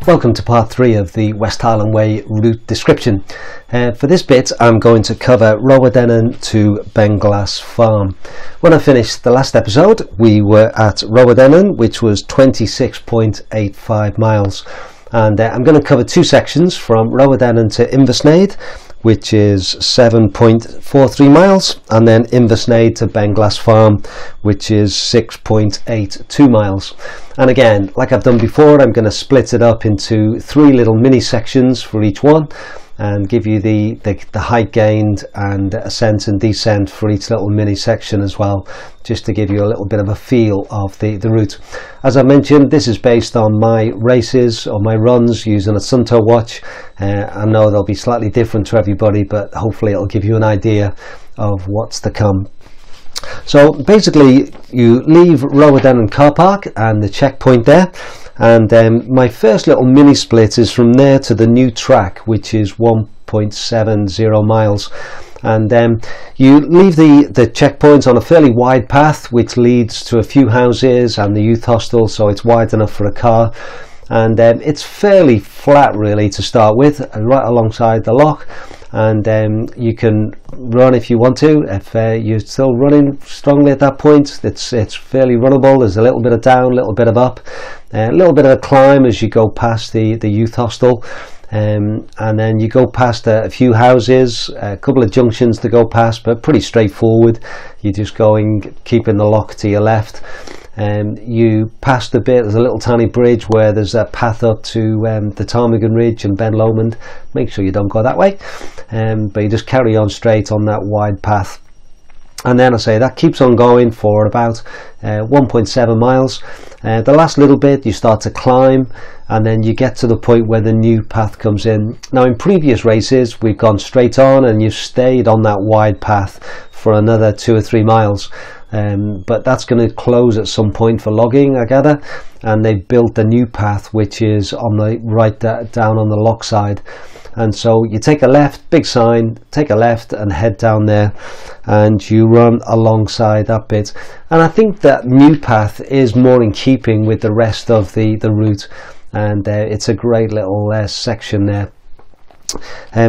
Welcome to part 3 of the West Highland Way route description. For this bit I'm going to cover Rowardennan to Beinglas farm. When I finished the last episode we were at Rowardennan, which was 26.85 miles, and I'm going to cover two sections from Rowardennan to Inversnaid, which is 7.43 miles, and then Inversnaid to Beinglas farm, which is 6.82 miles. And again, like I've done before, I'm going to split it up into 3 little mini sections for each one and give you the height gained and ascent and descent for each little mini section as well, just to give you a little bit of a feel of the route. As I mentioned, this is based on my races or my runs using a Sunto watch. I know they'll be slightly different to everybody, but hopefully it'll give you an idea of what's to come. So basically you leave Rowardennan car park and the checkpoint there, and my first little mini split is from there to the new track, which is 1.70 miles. And you leave the checkpoints on a fairly wide path which leads to a few houses and the youth hostel, so it's wide enough for a car. And it's fairly flat really to start with, right alongside the loch, and you can run if you want to. If you're still running strongly at that point, it's fairly runnable. There's a little bit of down, a little bit of up, a little bit of a climb as you go past the youth hostel, and then you go past a few houses, a couple of junctions to go past, but pretty straightforward. You're just going, keeping the loch to your left. You passed a bit, there's a little tiny bridge where there's a path up to the Ptarmigan Ridge and Ben Lomond. Make sure you don't go that way, but you just carry on straight on that wide path. And then I say that keeps on going for about 1.7 miles. The last little bit you start to climb, and then you get to the point where the new path comes in. Now in previous races we've gone straight on and you've stayed on that wide path for another 2 or 3 miles. But that's going to close at some point for logging, I gather, and they've built a new path which is on the right down on the loch side. And so you take a left, big sign, take a left and head down there, and you run alongside that bit. And I think that new path is more in keeping with the rest of the route, and it's a great little section there.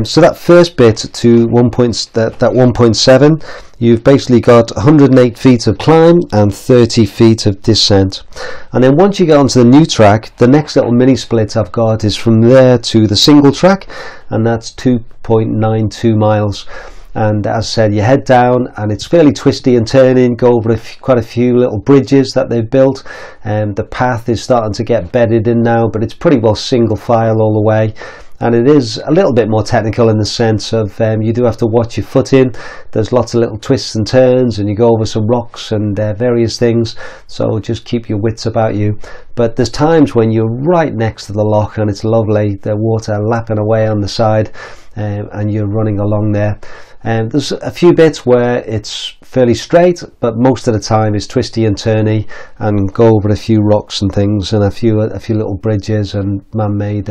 So that first bit to 1.7, you've basically got 108 feet of climb and 30 feet of descent. And then once you get onto the new track, the next little mini split I've got is from there to the single track, and that's 2.92 miles. And as I said, you head down and it's fairly twisty and turning, go over quite a few little bridges that they've built, and the path is starting to get bedded in now, but it's pretty well single file all the way. And it is a little bit more technical in the sense of you do have to watch your footing. There's lots of little twists and turns, and you go over some rocks and various things, so just keep your wits about you. But there's times when you're right next to the loch and it's lovely, the water lapping away on the side, and you're running along there. There's a few bits where it's fairly straight, but most of the time it's twisty and turny, and go over a few rocks and things, and a few little bridges and man-made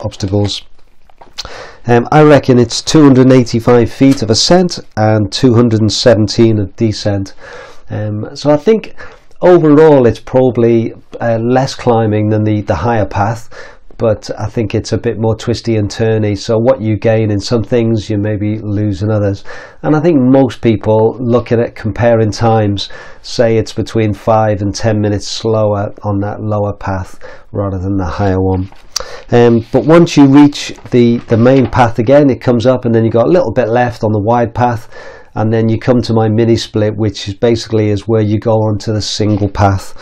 obstacles. I reckon it's 285 feet of ascent and 217 of descent. So I think overall it's probably less climbing than the higher path, but I think it's a bit more twisty and turny, so what you gain in some things you maybe lose in others. And I think most people look at it comparing times, say it's between 5 and 10 minutes slower on that lower path rather than the higher one. But once you reach the main path again, it comes up, and then you got a little bit left on the wide path, and then you come to my mini split, which is basically where you go onto the single path,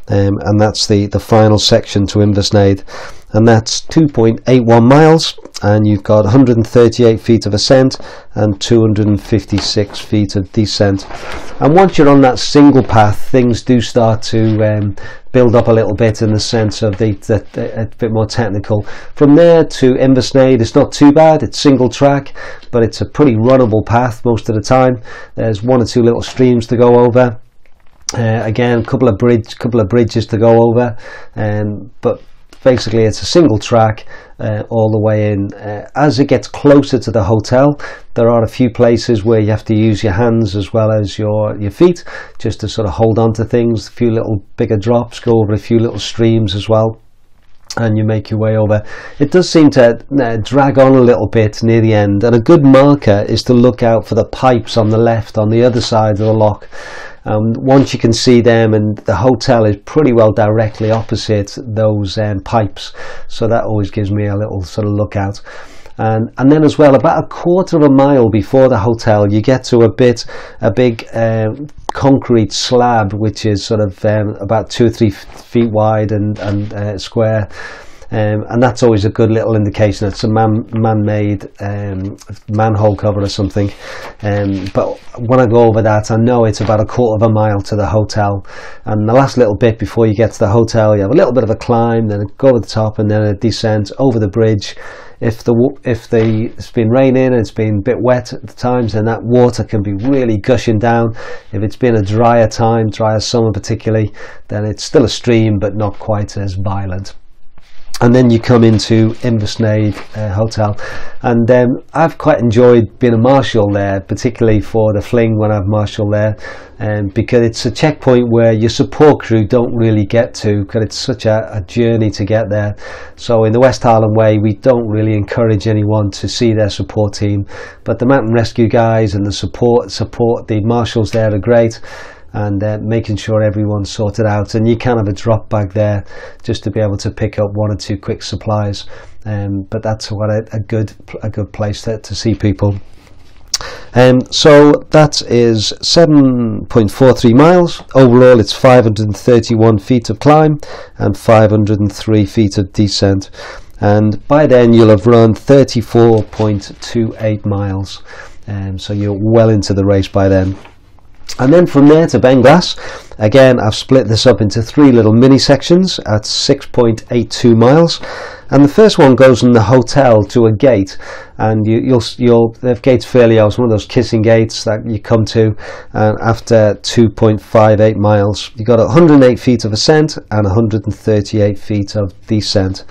and that's the final section to Inversnaid, and that's 2.81 miles, and you've got 138 feet of ascent and 256 feet of descent. And once you're on that single path, things do start to build up a little bit in the sense of a bit more technical. From there to Inversnaid, it's not too bad. It's single track, but it's a pretty runnable path most of the time. There's 1 or 2 little streams to go over. Again, a couple of bridges to go over, but basically it's a single track all the way in. As it gets closer to the hotel, there are a few places where you have to use your hands as well as your feet just to sort of hold on to things. A few little bigger drops, go over a few little streams as well. and you make your way over. It does seem to drag on a little bit near the end, and a good marker is to look out for the pipes on the left on the other side of the lock. Once you can see them, and the hotel is pretty well directly opposite those pipes, so that always gives me a little sort of lookout. And then as well, about a quarter of a mile before the hotel, you get to a big concrete slab, which is sort of about 2 or 3 feet wide and square. And that's always a good little indication it's a man-made manhole cover or something. But when I go over that, I know it's about a quarter of a mile to the hotel. And the last little bit before you get to the hotel, you have a little bit of a climb, then go to the top, and then a descent over the bridge. If it's been raining and it's been a bit wet at the times, then that water can be really gushing down. If it's been a drier summer particularly, then it's still a stream but not quite as violent. And then you come into Inversnaid Hotel, and I've quite enjoyed being a marshal there, particularly for the fling when I've marshal there, because it's a checkpoint where your support crew don't really get to, because it's such a journey to get there. So in the West Highland Way, we don't really encourage anyone to see their support team, but the mountain rescue guys and the support the marshals there are great. And making sure everyone's sorted out, and you can have a drop bag there just to be able to pick up 1 or 2 quick supplies, but that's what a good place to see people. So that is 7.43 miles overall. It's 531 feet of climb and 503 feet of descent, and by then you'll have run 34.28 miles, so you're well into the race by then. And then from there to Beinglas, again I've split this up into 3 little mini sections at 6.82 miles, and the first one goes from the hotel to a gate, and the gate's fairly old. It's one of those kissing gates that you come to, and after 2.58 miles you've got 108 feet of ascent and 138 feet of descent.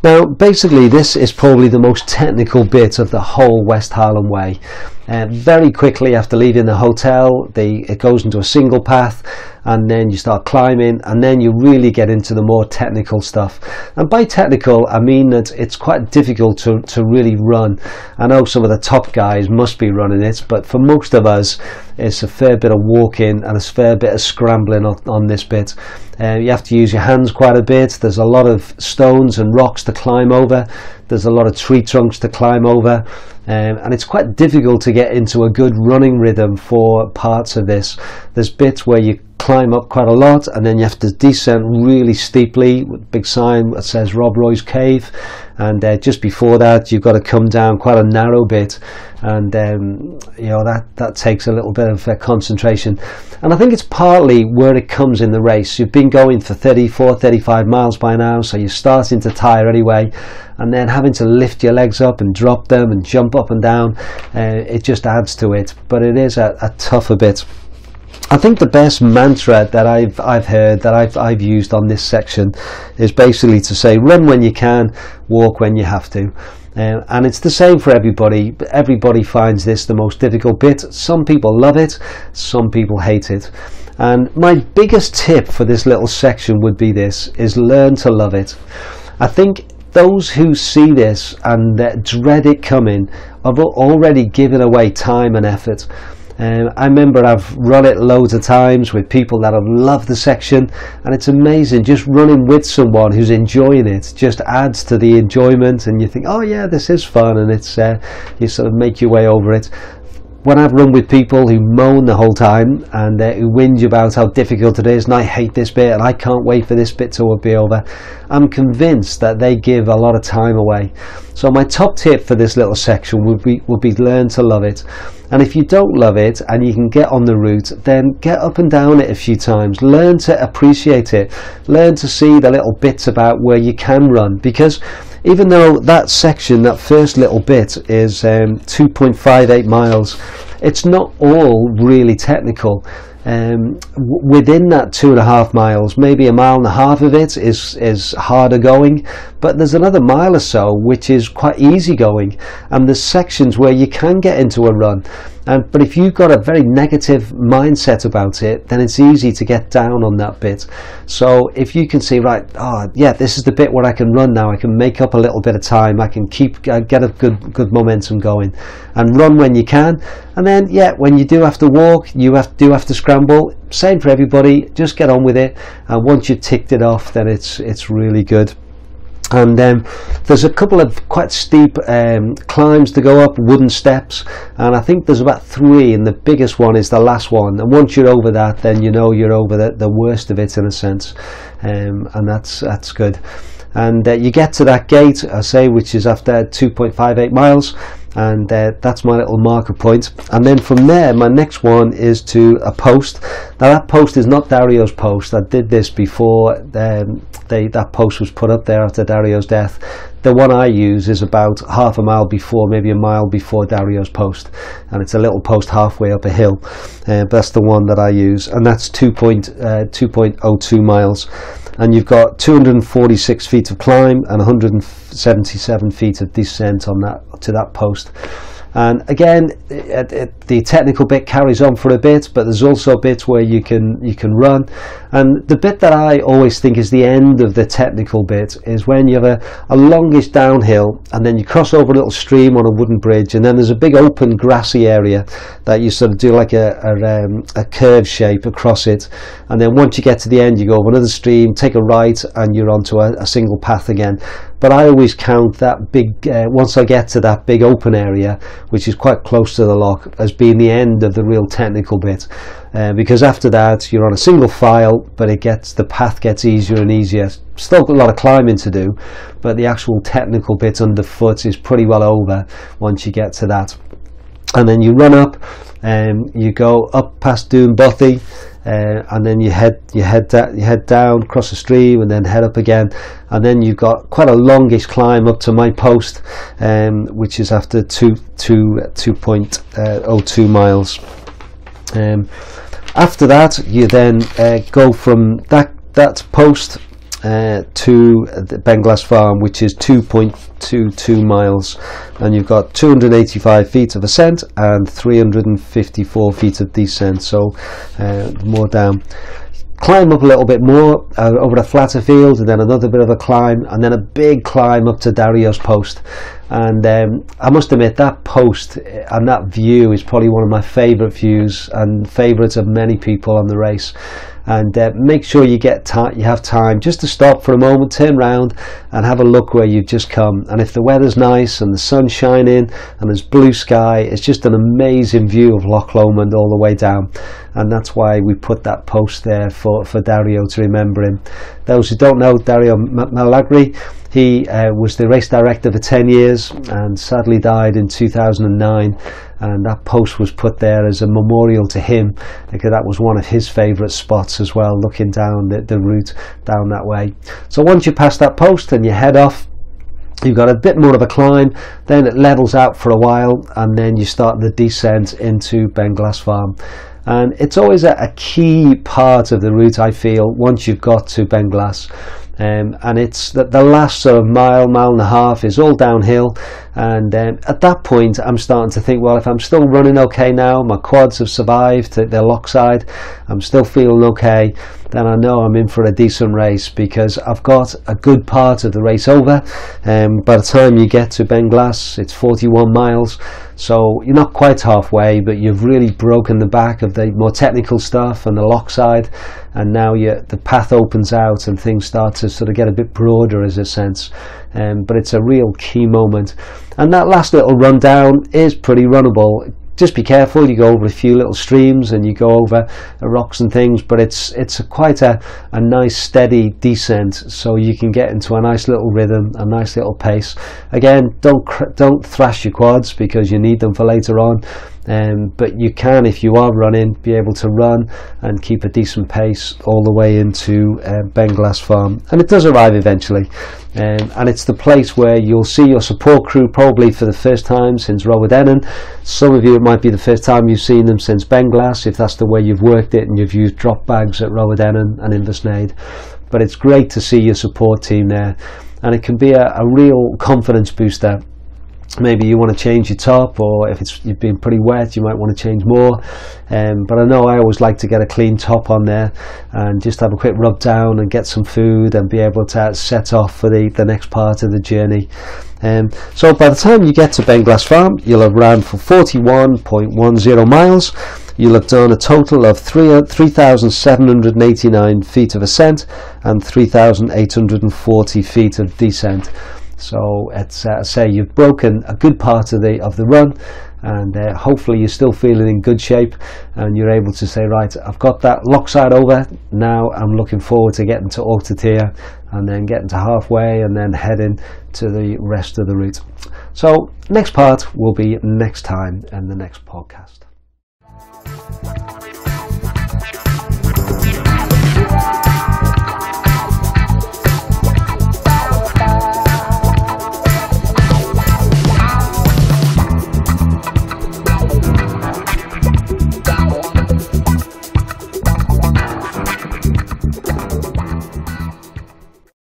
Now basically this is probably the most technical bit of the whole West Highland Way. Very quickly after leaving the hotel, it goes into a single path, and then you start climbing, and then you really get into the more technical stuff. And by technical I mean that it's quite difficult to really run. I know some of the top guys must be running it, but for most of us it's a fair bit of walking and a fair bit of scrambling on this bit. You have to use your hands quite a bit. There's a lot of stones and rocks to climb over. There's a lot of tree trunks to climb over, and it's quite difficult to get into a good running rhythm for parts of this. There's bits where you climb up quite a lot, and then you have to descend really steeply with a big sign that says Rob Roy's Cave, and just before that you've got to come down quite a narrow bit, and that takes a little bit of concentration. And I think it's partly where it comes in the race. You've been going for 34-35 miles by now, so you're starting to tire anyway, and then having to lift your legs up and drop them and jump up and down, it just adds to it. But it is a tougher bit. I think the best mantra that I've heard, that I've used on this section, is basically to say run when you can, walk when you have to. And it's the same for everybody. Everybody finds this the most difficult bit. Some people love it, some people hate it. And my biggest tip for this little section would be this, is learn to love it. I think those who see this and dread it coming have already given away time and effort. I remember I've run it loads of times with people that have loved the section, and it's amazing. Just running with someone who's enjoying it just adds to the enjoyment, and you think, oh yeah, this is fun, and it's you sort of make your way over it. When I've run with people who moan the whole time and who whinge about how difficult it is, and I hate this bit and I can't wait for this bit to be over, I'm convinced that they give a lot of time away. So my top tip for this little section would be learn to love it. And if you don't love it and you can get on the route, then get up and down it a few times. Learn to appreciate it. Learn to see the little bits about where you can run, because even though that section, that first little bit, is 2.58 miles, it's not all really technical. Within that 2.5 miles, maybe 1.5 miles of it is harder going, but there's another mile or so which is quite easy going, and there's sections where you can get into a run. But if you've got a very negative mindset about it, then it's easy to get down on that bit. So if you can see, right, oh yeah, this is the bit where I can run now, I can make up a little bit of time, I can get a good momentum going, and run when you can. And then yeah, when you do have to walk, you do have to scramble. Same for everybody, just get on with it, and once you've ticked it off, then it's really good. And there's a couple of quite steep climbs to go up, wooden steps, and I think there's about 3, and the biggest one is the last one, and once you're over that, then you know you're over the worst of it in a sense, and that's good. And you get to that gate, I say, which is after 2.58 miles, and that's my little marker point. And then from there, my next one is to a post. Now that post is not Dario's post. I did this before that post was put up there after Dario's death. The one I use is about half a mile before, maybe a mile before Dario's post, and it's a little post halfway up a hill, but that's the one that I use, and that's 2.02 miles. And you've got 246 feet of climb and 177 feet of descent on that to that post. And again, the technical bit carries on for a bit, but there's also bits where you can run. And the bit that I always think is the end of the technical bit is when you have a longish downhill, and then you cross over a little stream on a wooden bridge, and then there's a big open grassy area that you sort of do like a curved shape across it. And then once you get to the end, you go over another stream, take a right, and you're onto a single path again. But I always count that big, once I get to that big open area, which is quite close to the lock, as being the end of the real technical bit, because after that you're on a single file, but the path gets easier and easier. Still got a lot of climbing to do, but the actual technical bit underfoot is pretty well over once you get to that. And then you run up, and you go up past Doonbothy, and then you head down, cross the stream, and then head up again, and then you've got quite a longish climb up to my post, which is after 2.02 miles. After that, you then go from that post to the Beinglas farm, which is 2.22 miles, and you've got 285 feet of ascent and 354 feet of descent, so more down. Climb up a little bit more over a flatter field, and then another bit of a climb, and then a big climb up to Dario's post. And I must admit, that post and that view is probably one of my favourite views and favourites of many people on the race. And make sure you have time just to stop for a moment, turn around and have a look where you've just come. And if the weather's nice and the sun's shining and there's blue sky, it's just an amazing view of Loch Lomond all the way down. And that's why we put that post there for Dario, to remember him. Those who don't know Dario Malagri, he was the race director for 10 years and sadly died in 2009, and that post was put there as a memorial to him, because that was one of his favourite spots as well, looking down the route down that way. So once you pass that post and you head off, you've got a bit more of a climb, then it levels out for a while, and then you start the descent into Beinglas farm. And it's always a key part of the route, I feel, once you've got to Beinglas. And it's the last sort of mile and a half is all downhill, and at that point I'm starting to think, well, if I'm still running okay now, my quads have survived the lock side, I'm still feeling okay, then I know I'm in for a decent race, because I've got a good part of the race over. By the time you get to Beinglas, it's 41 miles, so you're not quite halfway, but you've really broken the back of the more technical stuff and the lock side, and now the path opens out and things start to sort of get a bit broader, as a sense. But it's a real key moment, and that last little run down is pretty runnable. Just be careful, you go over a few little streams and you go over rocks and things, but it's quite a nice steady descent, so you can get into a nice little rhythm, a nice little pace. Again, don't thrash your quads, because you need them for later on, but you can, if you are running, be able to run and keep a decent pace all the way into Beinglas farm. And it does arrive eventually, and it's the place where you'll see your support crew probably for the first time since Rowardennan. Some of you, it might be the first time you've seen them since Beinglas, if that's the way you've worked it and you've used drop bags at Rowardennan and Inversnaid. But it's great to see your support team there, and it can be a real confidence booster. maybe you want to change your top, or if you've been pretty wet, you might want to change more. But I know I always like to get a clean top on there and just have a quick rub down and get some food and be able to set off for the next part of the journey. So by the time you get to Beinglas Farm, you'll have ran for 41.10 miles. You'll have done a total of 3,789 feet of ascent and 3,840 feet of descent. So it's say you've broken a good part of the run, and hopefully you're still feeling in good shape, and you're able to say, right, I've got that lockside over, now I'm looking forward to getting to Ortatia and then getting to halfway and then heading to the rest of the route. So next part will be next time in the next podcast.